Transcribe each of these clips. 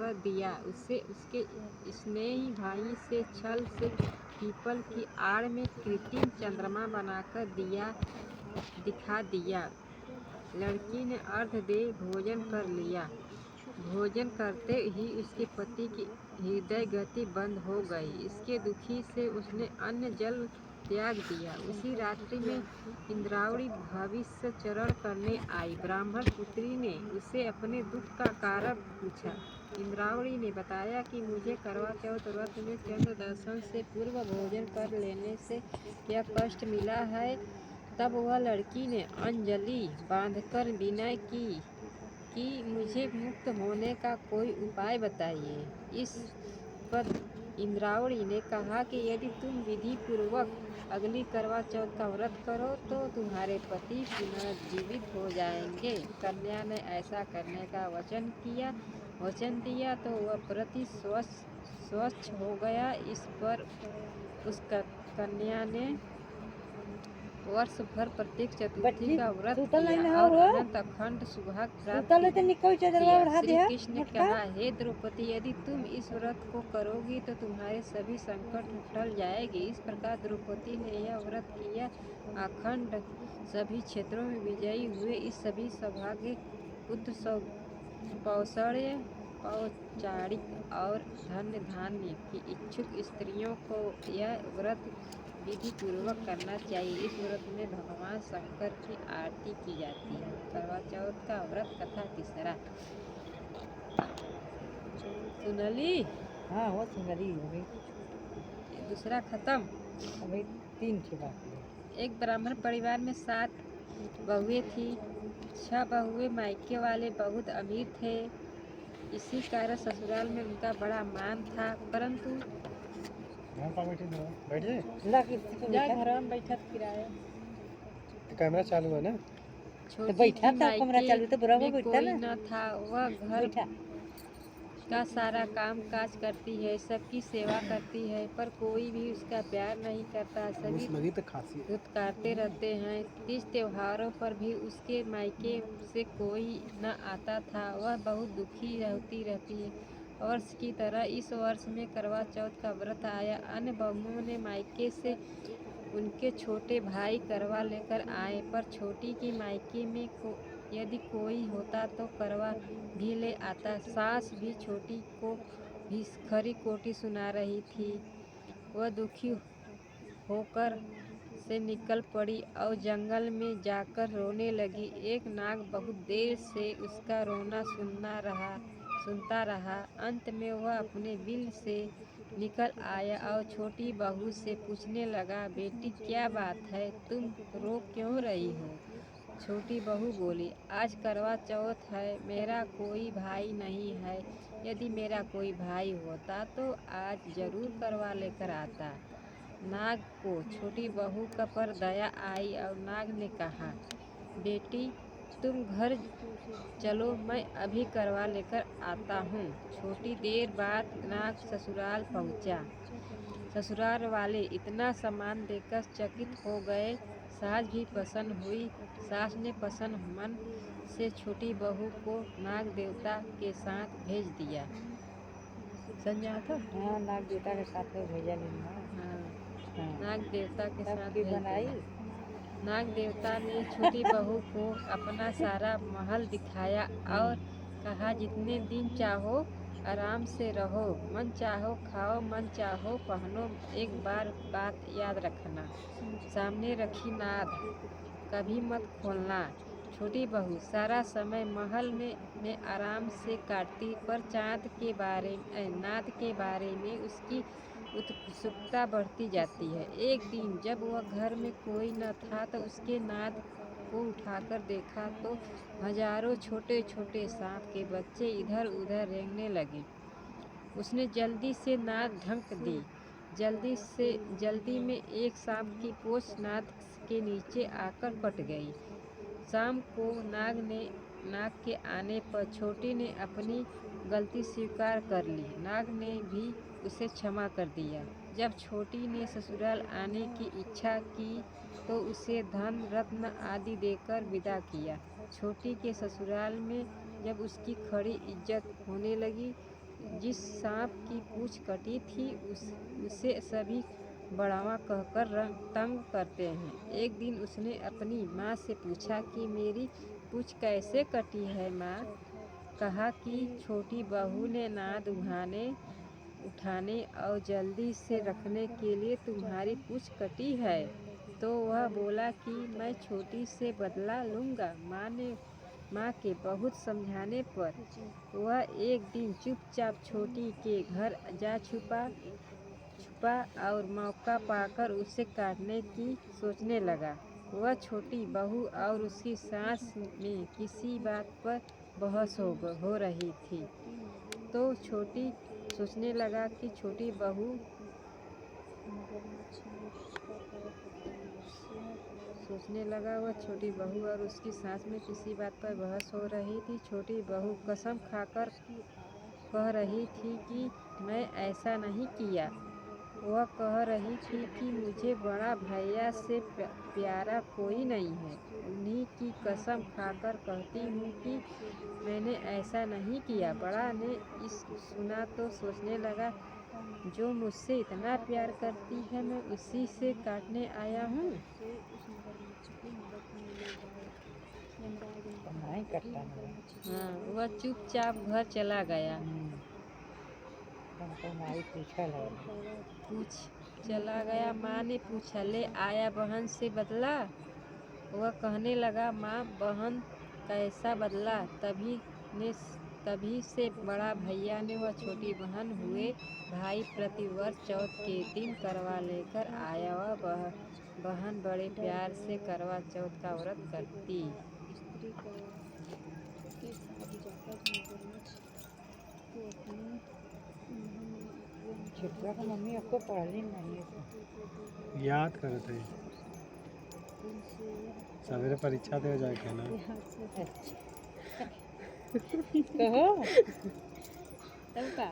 कर दिया। उसे उसके स्नेही भाई से छल से पीपल की आड़ में कृत्रिम चंद्रमा बनाकर दिखा दिया। लड़की ने अर्धदेह भोजन कर लिया। भोजन करते ही उसके पति की हृदय गति बंद हो गई। इसके दुखी से उसने अन्न जल त्याग दिया। उसी रात्रि में इंद्रावती भविष्य चरण करने आई। ब्राह्मण पुत्री ने उससे अपने दुख का कारण पूछा। इंद्रावती ने बताया कि मुझे करवा चौथ व्रत में चंद्र दर्शन से पूर्व भोजन कर लेने से क्या कष्ट मिला है। तब वह लड़की ने अंजलि बांधकर विनय की कि मुझे मुक्त होने का कोई उपाय बताइए। इस पर इंद्रावती ने कहा कि यदि तुम विधि पूर्वक अगली करवा चौथ का व्रत करो तो तुम्हारे पति पुनर्जीवित हो जाएंगे। कन्या ने ऐसा करने का वचन दिया तो वह पति स्वच्छ हो गया। इस पर उस कन्या ने वर्ष भर प्रत्येक चतुर्थी का व्रत किया और अनंत अखंड सौभाग्य प्राप्त किया। श्री कृष्ण ने कहा, हे द्रौपदी, यदि तुम इस व्रत को करोगी तो तुम्हारे सभी संकट टल जाएंगे। इस प्रकार द्रौपदी ने यह व्रत किया। अखंड सभी क्षेत्रों में विजयी हुए। इस सभी सौभाग्य पुत्र पौषण्य पौचारिक और धन्य धान्य की इच्छुक स्त्रियों को यह व्रत विधि पूर्वक करना चाहिए। इस व्रत में भगवान शंकर की आरती की जाती है। करवा चौथ का व्रत कथा तीसरा। सुनली? हाँ वो सुनली हो गई। दूसरा खत्म। अभी 3 ठे बाकी है। एक ब्राह्मण परिवार में 7 बहुएं थी। 6 बहुएं मायके वाले बहुत अमीर थे। इसी कारण ससुराल में उनका बड़ा मान था। परंतु बैठ जा घर में बैठा किराया कैमरा चालू है ना। छोटी की मायके में कोई न था। वह घर का सारा काम काज करती है, सबकी सेवा करती है, पर कोई भी उसका प्यार नहीं करता। सभी धुतकारते रहते हैं। तीज त्योहारों पर भी उसके मायके से कोई न आता था। वह बहुत दुखी होती रहती है। वर्ष की तरह इस वर्ष में करवा चौथ का व्रत आया। अन्य बहुओं ने मायके से उनके छोटे भाई करवा लेकर आए, पर छोटी की मायके में यदि कोई होता तो करवा भी ले आता। सास भी छोटी को भी खरी खोटी सुना रही थी। वह दुखी होकर से निकल पड़ी और जंगल में जाकर रोने लगी। एक नाग बहुत देर से उसका रोना सुनता रहा। अंत में वह अपने बिल से निकल आया और छोटी बहू से पूछने लगा, बेटी क्या बात है, तुम रो क्यों रही हो? छोटी बहू बोली, आज करवा चौथ है, मेरा कोई भाई नहीं है। यदि मेरा कोई भाई होता तो आज जरूर करवा लेकर आता। नाग को छोटी बहू का पर दया आई और नाग ने कहा, बेटी तुम घर चलो, मैं अभी करवा लेकर आता हूँ। छोटी देर बाद नाग ससुराल पहुँचा। ससुराल वाले इतना सामान देकर चकित हो गए। सास भी प्रसन्न हुई। सास ने प्रसन्न मन से छोटी बहू को नाग देवता के साथ भेज दिया। समझा था? हाँ नाग देवता के साथ में भेजा लेना। हाँ, नाग देवता के साथ भेज बनाई। नाग देवता ने छोटी बहू को अपना सारा महल दिखाया और कहा, जितने दिन चाहो आराम से रहो, मन चाहो खाओ, मन चाहो पहनो। एक बात याद रखना, सामने रखी नाद कभी मत खोलना। छोटी बहू सारा समय महल में आराम से काटती, पर नाद के बारे में उसकी उत्सुकता बढ़ती जाती है। एक दिन जब वह घर में कोई न था तो उसके नाद को उठाकर देखा तो हजारों छोटे छोटे सांप के बच्चे इधर उधर रेंगने लगे। उसने जल्दी से नाद ढक दी। जल्दी में एक सांप की पूंछ नाद के नीचे आकर कट गई। शाम को नाग के आने पर छोटी ने अपनी गलती स्वीकार कर ली। नाग ने भी उसे क्षमा कर दिया। जब छोटी ने ससुराल आने की इच्छा की तो उसे धन रत्न आदि देकर विदा किया। छोटी के ससुराल में जब उसकी खड़ी इज्जत होने लगी, जिस सांप की पूंछ कटी थी उसे सभी बढ़ावा कहकर तंग करते हैं। एक दिन उसने अपनी माँ से पूछा कि मेरी पूंछ कैसे कटी है माँ? कहा कि छोटी बहू ने नाद उठाने और जल्दी से रखने के लिए तुम्हारी पूंछ कटी है। तो वह बोला कि मैं छोटी से बदला लूँगा। माँ के बहुत समझाने पर वह एक दिन चुपचाप छोटी के घर जा छुपा और मौका पाकर उसे काटने की सोचने लगा। वह छोटी बहू और उसकी सास में किसी बात पर बहस हो रही थी। तो छोटी सोचने लगा कि छोटी बहू वह छोटी बहू और उसकी सास में किसी बात पर बहस हो रही थी। छोटी बहू कसम खाकर कह रही थी कि मैं ऐसा नहीं किया। वह कह रही थी कि मुझे बड़ा भैया से प्यारा कोई नहीं है। उन्हीं की कसम खाकर कहती हूँ कि मैंने ऐसा नहीं किया। बड़ा ने सुना तो सोचने लगा, जो मुझसे इतना प्यार करती है मैं उसी से काटने आया हूँ। नहीं करता है। हाँ, वह चुपचाप घर चला गया। चला गया। माँ ने पूछा, ले आया बहन से बदला? वह कहने लगा, माँ बहन कैसा बदला? तभी से बड़ा भैया ने वह छोटी बहन हुए भाई प्रतिवर्ष चौथ के दिन करवा लेकर आया। वह बहन बड़े प्यार से करवा चौथ का व्रत करती। छिटका का मम्मी आपको पढ़ली नहीं है। याद करते हैं सवेरे परीक्षा दे जाए के ना। कहो तब का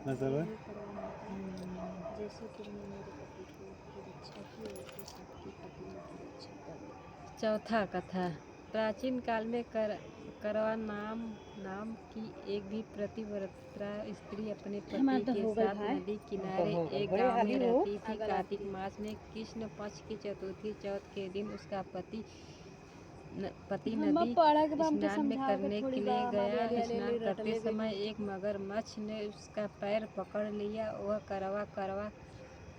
ना सर चौथा कथा। प्राचीन काल में करवा नाम की एक भी प्रतिव्रता स्त्री अपने पति के साथ नदी किनारे एक गांव में रहती थी। कार्तिक मास में कृष्ण पक्ष की चतुर्थी चौथ के दिन उसका पति नदी स्नान में करने के लिए गया। स्नान करते समय एक मगरमच्छ ने उसका पैर पकड़ लिया। वह करवा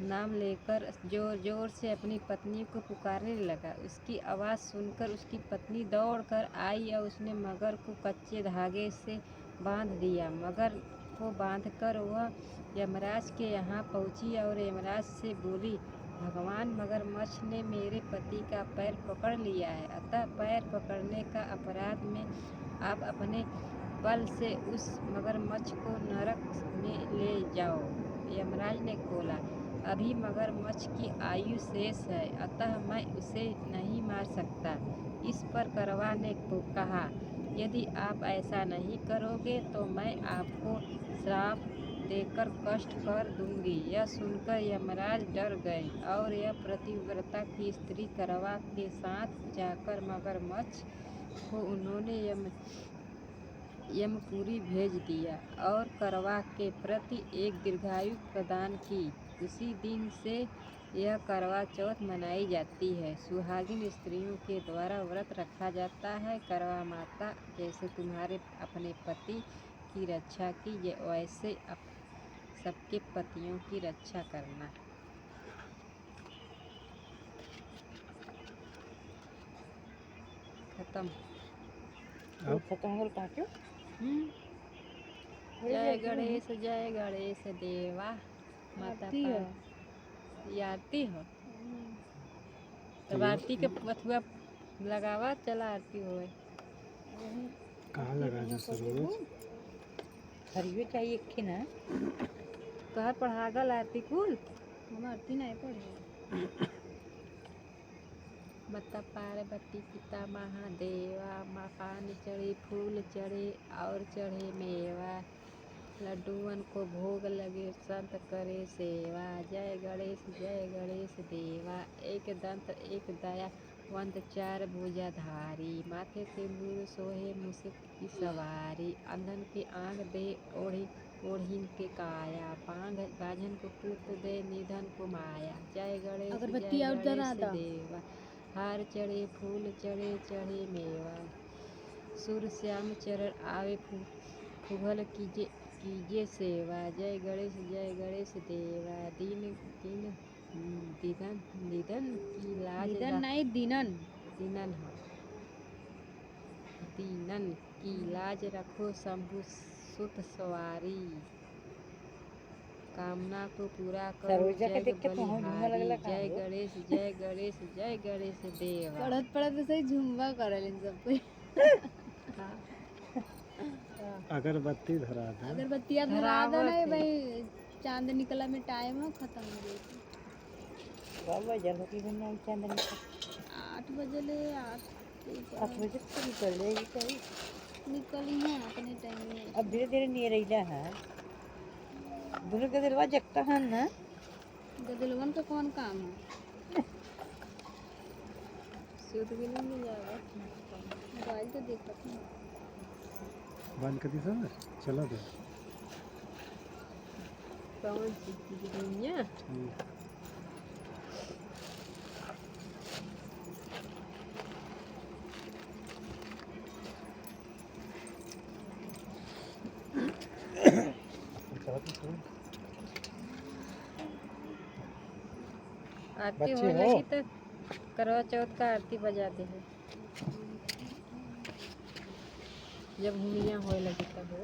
नाम लेकर जोर जोर से अपनी पत्नी को पुकारने लगा। उसकी आवाज़ सुनकर उसकी पत्नी दौड़कर आई और उसने मगर को कच्चे धागे से बांध दिया। मगर को बांधकर वह यमराज के यहाँ पहुँची और यमराज से बोली, भगवान मगरमच्छ ने मेरे पति का पैर पकड़ लिया है, अतः पैर पकड़ने का अपराध में आप अपने बल से उस मगरमच्छ को नरक में ले जाओ। यमराज ने बोला, अभी मगरमच्छ की आयु शेष है, अतः मैं उसे नहीं मार सकता। इस पर करवा ने कहा, यदि आप ऐसा नहीं करोगे तो मैं आपको श्राप देकर कष्ट कर दूंगी। यह सुनकर यमराज डर गए और यह प्रतिव्रता की स्त्री करवा के साथ जाकर मगरमच्छ को उन्होंने यमपुरी भेज दिया और करवा के प्रति एक दीर्घायु प्रदान की। उसी दिन से यह करवा चौथ मनाई जाती है। सुहागिन स्त्रियों के द्वारा व्रत रखा जाता है। करवा माता, जैसे तुम्हारे अपने पति की रक्षा की वैसे सबके पतियों की रक्षा करना। खत्म। जय गणेश देवा। माता आरती हो तब आरती के बथुआ लगावा, चला आरती होए। कहाँ लगा जो सरोज? हरियो चाहिए एक ना तोहर पढ़ागल आरती कुल हम आरती नहीं पढ़े। माता पार्वती, पिता महादेवा, माँ पान चढ़े, फूल चढ़े और चढ़े मेवा, लड्डूअन को भोग लगे, संत करे सेवा। जय गणेश देवा। एक दंत एक दया वंत चार भुजाधारी, माथे सिंदूर सोहे मुसक की सवारी, अंधन की आंख दे ओढ़ी ओढ़िन के काया, पांग बाझन को पुत्र दे निधन को माया। जय गणेश अगरबत्ती जय और गणेश जला दो। देवा, हार चढ़े फूल चढ़े चढ़े मेवा, सुर श्याम चरण आवे फूहल कीजे सेवा। जय गणेश देवा, दीन दीन निधन निधन की लाज निधन नहीं दिनन। दीनन हाँ, दीनन की लाज रखो शंभु सुत सवारी, कामना को पूरा करो सरोजा के जग देख के तो हाँ झूमने बलिहारी। लगला का हो। जय गणेश देवा। पढ़त पढ़त सही झुम्बा करल सब कोई। अगरबत्ती धरा दे। अगरबत्तियाँ धरा दो नहीं भाई, चांद निकला में टाइम है खत्म हो गई। 8 बजे ले 8 बजे तो निकल जाएगी कहीं, निकली है अपने टाइम में। अब धीरे धीरे नहीं रही है दोनों गदलवा जगता है ना, गदलवन का कौन काम है? सूद भी नहीं मिल जाएगा। मोबाइल तो देखा था। बंद कर दी सर, चलो दे। कौन सी दुनिया आरती बच्चे होने हो? लगी तो करवा चौथ का आरती बजाते हैं, जब हुमियाँ होने लगी तब हो।